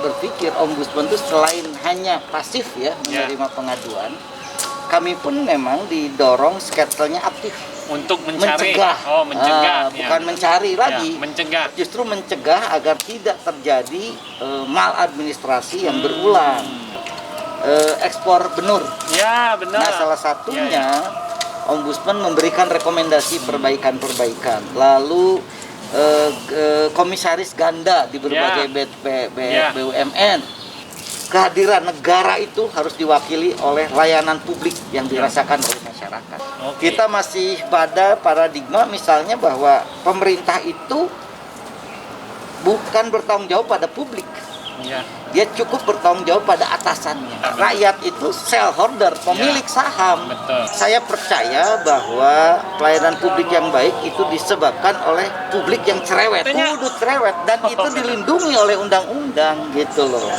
berpikir Ombudsman itu selain hanya pasif ya menerima pengaduan, kami pun memang didorong skatelnya aktif untuk mencari, mencegah, bukan mencari lagi, mencegah, justru mencegah agar tidak terjadi maladministrasi yang berulang. Ekspor benur, ya benar. Nah salah satunya Ombudsman memberikan rekomendasi perbaikan-perbaikan, lalu komisaris ganda di berbagai BUMN. Kehadiran negara itu harus diwakili oleh layanan publik yang dirasakan oleh masyarakat. Kita masih pada paradigma misalnya bahwa pemerintah itu bukan bertanggung jawab pada publik. Dia cukup bertanggung jawab pada atasannya. Rakyat itu shareholder, pemilik saham. Saya percaya bahwa pelayanan publik yang baik itu disebabkan oleh publik yang cerewet, kudu cerewet, dan itu dilindungi oleh undang-undang gitu loh.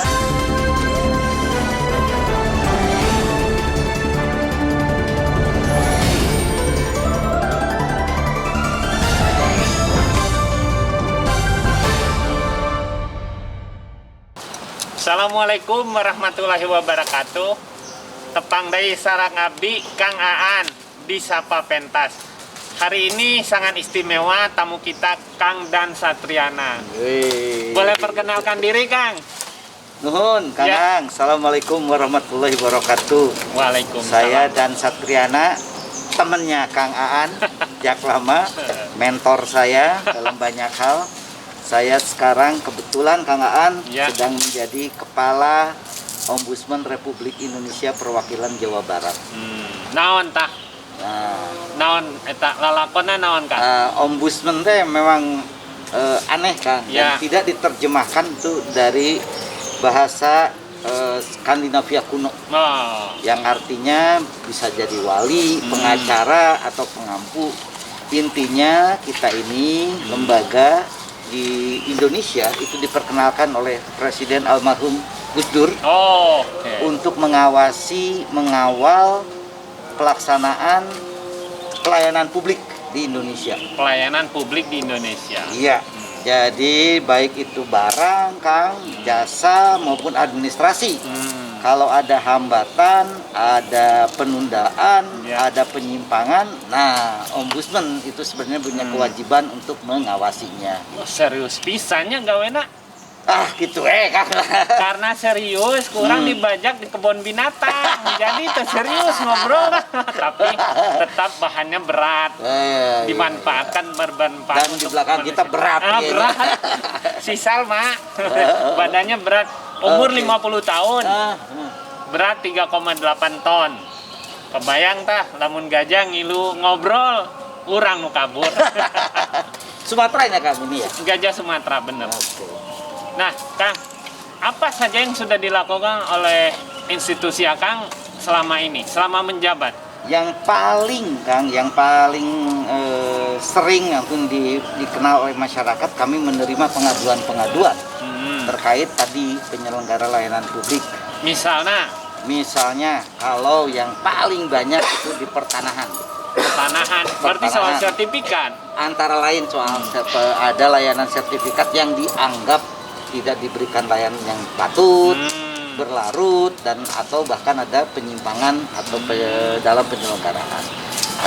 Assalamualaikum warahmatullahi wabarakatuh. Tepang dari sarang abdi Kang Aan di Sapa Pentas. Hari ini sangat istimewa tamu kita Kang Dan Satriana. Boleh perkenalkan diri Kang? Nuhun Kang Ang. Assalamualaikum warahmatullahi wabarakatuh. Waalaikumsalam. Saya Dan Satriana, temennya Kang Aan, sejak lama, mentor saya dalam banyak hal. Saya sekarang kebetulan Kang Aan sedang menjadi Kepala Ombudsman Republik Indonesia Perwakilan Jawa Barat. Naon tah? Naon eta lalakonna naon Kang? Ombudsman teh memang aneh Kang, dan tidak diterjemahkan tuh dari bahasa Skandinavia kuno. Yang artinya bisa jadi wali, pengacara atau pengampu. Intinya kita ini lembaga di Indonesia itu diperkenalkan oleh Presiden almarhum Gus Dur untuk mengawal pelaksanaan pelayanan publik di Indonesia. Pelayanan publik di Indonesia. Iya. Jadi baik itu barang, Kang, jasa maupun administrasi. Kalau ada hambatan, ada penundaan, ada penyimpangan, nah Ombudsman itu sebenarnya punya kewajiban untuk mengawasinya. Serius pisannya gawena? Gitu Kang. Karena serius, kurang dibajak di kebun binatang. Jadi itu serius ngobrol. Tapi tetap bahannya berat. Dimanfaatkan bermanfaat. Dan di belakang kita berat. Berat. Si Salma badannya berat. Umur 50 tahun. Berat 3,8 ton. Kebayang tah lamun gajah ngilu ngobrol, urang nu kabur. Sumatera ini Kang ini ya? Gajah Sumatera bener. Nah, Kang, apa saja yang sudah dilakukan oleh institusi Akang selama ini, selama menjabat? Yang paling, Kang, yang paling sering yang dikenal oleh masyarakat, kami menerima pengaduan-pengaduan terkait tadi penyelenggara layanan publik. Misalnya, kalau yang paling banyak itu di pertanahan. Berarti soal sertifikat? Antara lain soal ada layanan sertifikat yang dianggap tidak diberikan layanan yang patut, berlarut, dan atau bahkan ada penyimpangan atau dalam penyelenggaraan.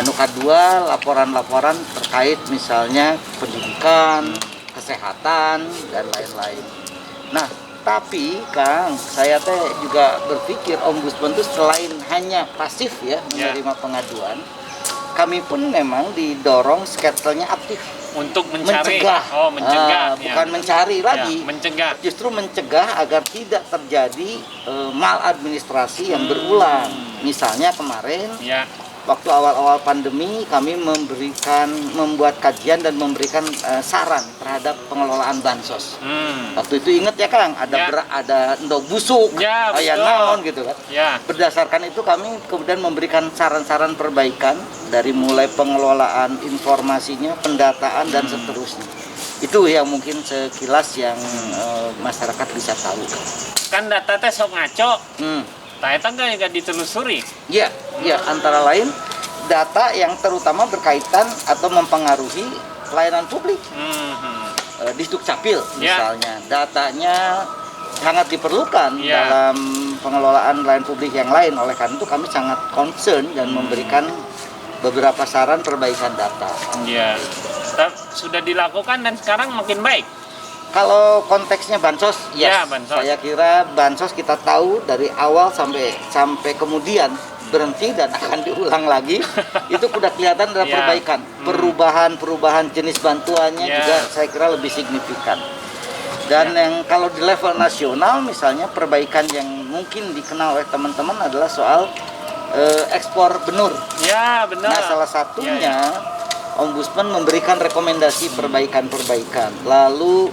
Kedua, laporan-laporan terkait misalnya pendidikan, kesehatan, dan lain-lain. Nah, tapi Kang, saya juga berpikir Ombudsman itu selain hanya pasif ya menerima pengaduan, kami pun memang didorong skatelnya aktif. Untuk mencari, mencegah, bukan mencari lagi, mencegah, justru mencegah agar tidak terjadi maladministrasi yang berulang. Misalnya kemarin, waktu awal-awal pandemi, kami membuat kajian dan memberikan saran terhadap pengelolaan bansos. Waktu itu ingat ya Kang, ada endog busuk, naon gitu kan. Berdasarkan itu kami kemudian memberikan saran-saran perbaikan dari mulai pengelolaan informasinya, pendataan dan seterusnya. Itu yang mungkin sekilas yang masyarakat bisa tahu. Kan data teh sok ngaco. Eta nggak ditelusuri? Iya, antara lain data yang terutama berkaitan atau mempengaruhi pelayanan publik. Di Dukcapil misalnya, datanya sangat diperlukan dalam pengelolaan layanan publik yang lain. Oleh karena itu kami sangat concern dan memberikan beberapa saran perbaikan data. Iya. Sudah dilakukan dan sekarang makin baik. Kalau konteksnya bansos, Ya, bansos. saya kira bansos kita tahu dari awal sampai kemudian berhenti dan akan diulang lagi. Itu sudah kelihatan ada perbaikan, perubahan jenis bantuannya juga saya kira lebih signifikan. Dan yang kalau di level nasional misalnya perbaikan yang mungkin dikenal oleh teman-teman adalah soal ekspor benur. Ya, benar. Nah, salah satunya Ombudsman memberikan rekomendasi perbaikan-perbaikan. Lalu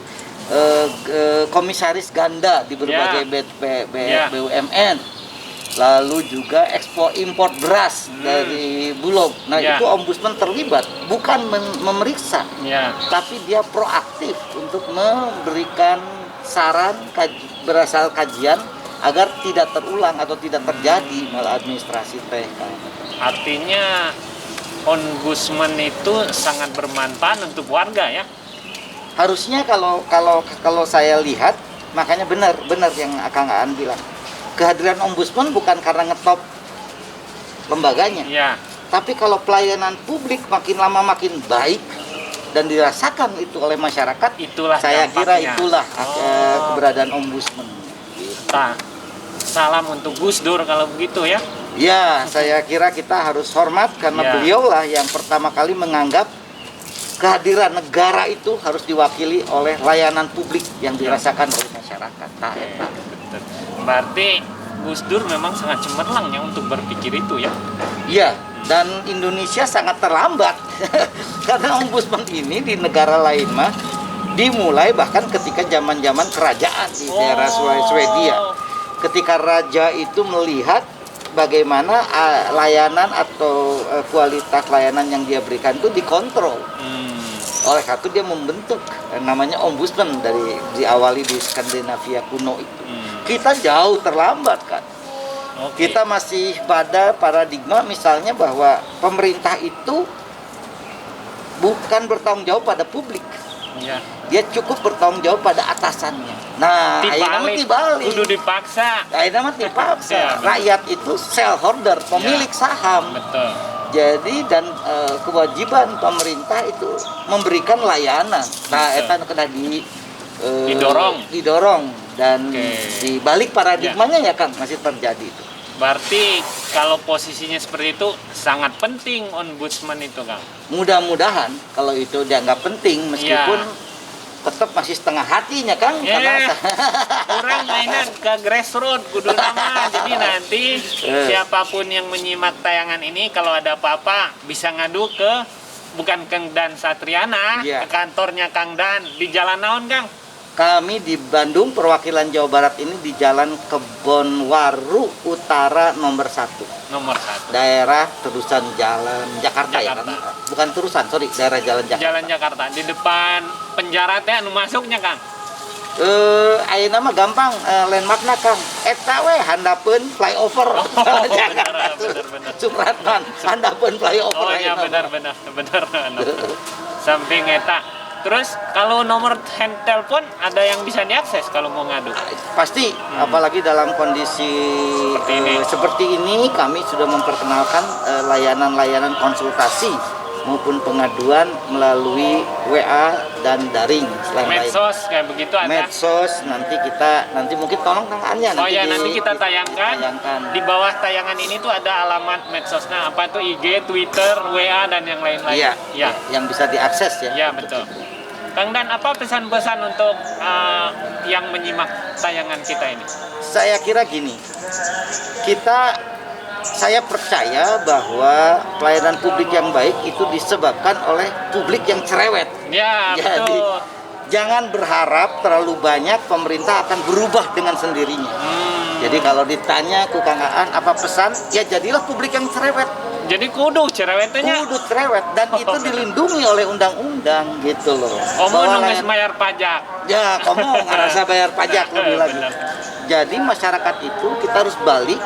komisaris ganda di berbagai BUMN. Lalu juga ekspor impor beras dari Bulog. Nah, itu Ombudsman terlibat, bukan memeriksa, tapi dia proaktif untuk memberikan saran berasal kajian agar tidak terulang atau tidak terjadi maladministrasi PK. Artinya Ombudsman itu sangat bermanfaat untuk warga ya. Harusnya kalau saya lihat, makanya benar yang Kang Aan bilang. Kehadiran Ombudsman bukan karena ngetop lembaganya, tapi kalau pelayanan publik makin lama makin baik dan dirasakan itu oleh masyarakat, saya kira itulah keberadaan Ombudsman. Nah, salam untuk Gus Dur kalau begitu ya. Ya, saya kira kita harus hormat karena beliaulah yang pertama kali menganggap kehadiran negara itu harus diwakili oleh layanan publik yang dirasakan oleh masyarakat. Berarti Gus Dur memang sangat cemerlang ya untuk berpikir itu ya. Iya, dan Indonesia sangat terlambat karena Ombudsman ini di negara lain mah dimulai bahkan ketika zaman-zaman kerajaan di daerah Swedia. Ketika raja itu melihat bagaimana layanan atau kualitas layanan yang dia berikan itu dikontrol. Oleh karena itu dia membentuk namanya Ombudsman dari diawali di Skandinavia kuno itu. Kita jauh terlambat kan. Kita masih pada paradigma misalnya bahwa pemerintah itu bukan bertanggung jawab pada publik. Dia cukup bertanggung jawab pada atasannya. Nah, akhirnya dibalik. Kudu dipaksa. Akhirnya dipaksa. Rakyat itu shareholder, pemilik saham. Betul. Jadi dan kewajiban pemerintah itu memberikan layanan. Nah, itu kena didorong dan dibalik paradigmanya ya Kang masih terjadi itu. Berarti kalau posisinya seperti itu sangat penting Ombudsman itu Kang. Mudah-mudahan kalau itu dianggap penting meskipun tetap masih setengah hatinya Kang. Orang mainan ke grassroots kudu nama. Jadi nanti siapapun yang menyimak tayangan ini kalau ada apa-apa bisa ngadu ke bukan Kang Dan Satriana, ke kantornya Kang Dan di Jalan naon Kang? Kami di Bandung, perwakilan Jawa Barat ini di Jalan Kebonwaru Utara nomor 1. Nomor 1. Daerah terusan Jalan Jakarta. Ya kan? Bukan terusan, daerah Jalan Jakarta. Jalan Jakarta, di depan penjara teh anu masuknya Kang. Ayeuna mah gampang, landmarkna Kang. Eta we handapeun flyover. Benar. Supratman, handapeun flyover. Oh iya benar. Samping eta. Terus kalau nomor hand telepon ada yang bisa diakses kalau mau ngadu? Pasti, apalagi dalam kondisi seperti ini kami sudah memperkenalkan layanan-layanan konsultasi maupun pengaduan melalui WA dan daring. Medsos kayak begitu ada? Medsos nanti mungkin tolong Kang Anya. Nanti kita tayangkan. Di bawah tayangan ini tuh ada alamat medsosnya apa tuh IG, Twitter, WA dan yang lain-lain. Iya. Yang bisa diakses ya. Iya betul. Kang Dan, apa pesan-pesan untuk yang menyimak tayangan kita ini? Saya kira gini, saya percaya bahwa pelayanan publik yang baik itu disebabkan oleh publik yang cerewet. Ya, jadi betul. Jangan berharap terlalu banyak pemerintah akan berubah dengan sendirinya. Jadi kalau ditanya ke Kang Aan apa pesan, ya jadilah publik yang cerewet. Jadi kudu cerewetnya. Kudu cerewet dan itu dilindungi oleh undang-undang gitu loh. Kamu nunggu bayar pajak. Ya, kamu ngerasa bayar pajak lebih lagi. Jadi masyarakat itu kita harus balik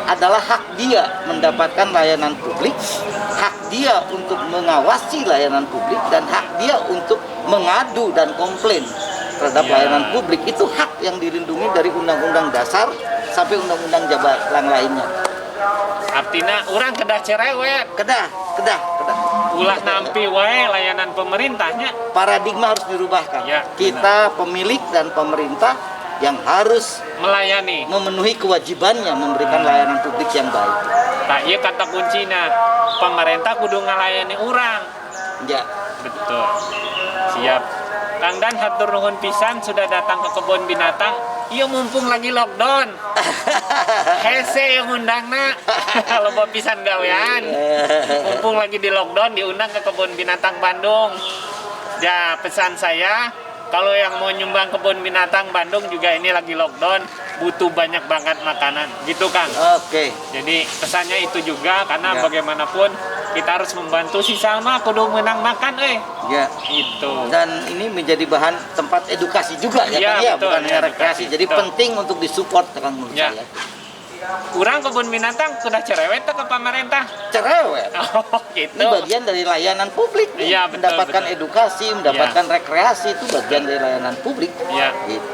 adalah hak dia mendapatkan layanan publik, hak dia untuk mengawasi layanan publik dan hak dia untuk mengadu dan komplain terhadap Ya. layanan publik. Itu hak yang dilindungi dari Undang-Undang Dasar sampai Undang-Undang Jabatan lainnya. Artinya orang kedah cerewet, Kedah. ulah nampi wae layanan pemerintahnya. Paradigma harus dirubahkan. Ya, Kita pemilik dan pemerintah yang harus Melayani. memenuhi kewajibannya memberikan layanan publik yang baik. Tak iya kata kuncinya, pemerintah kudu ngalayani orang. Ya, Betul. Siap. Kang Dan hatur nuhun pisan sudah datang ke kebun binatang. Iya mumpung lagi lockdown. Hese yang undangna. Kalau mau pisan gawean. Mumpung lagi di lockdown diundang ke kebun binatang Bandung. Ya pesan saya, kalau yang mau nyumbang kebun binatang Bandung juga ini lagi lockdown, butuh banyak banget makanan. Gitu Kang. oke. Jadi pesannya itu juga karena Ya. bagaimanapun kita harus membantu si Salma kudu menang makan Ya. itu. Dan ini menjadi bahan tempat edukasi juga ya, Iya, Kang, ya, betul, bukan ya, hanya rekreasi. edukasi, Jadi betul. penting untuk disupport Kang menurut Ya. saya. Urang kebun binatang sudah cerewet tuh ke pemerintah. Cerewet. Oh, gitu. Ini bagian dari layanan publik nih. Iya, betul, mendapatkan betul. edukasi, mendapatkan rekreasi itu bagian dari layanan publik. Iya. Gitu.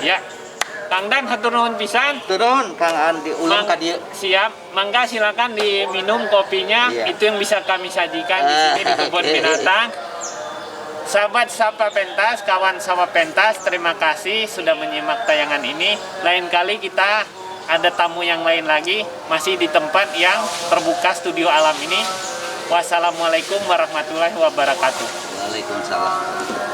Ya. Kang Dan hatur nuhun pisan. Turun Kang Andi ulang ka dieu. Siap, mangga silakan diminum kopinya. Iya. Itu yang bisa kami sajikan di sini di kebun Oke. binatang. Sahabat Sapa Pentas, kawan Sapa Pentas, terima kasih sudah menyimak tayangan ini. Lain kali kita ada tamu yang lain lagi, masih di tempat yang terbuka studio alam ini. Wassalamualaikum warahmatullahi wabarakatuh. Waalaikumsalam.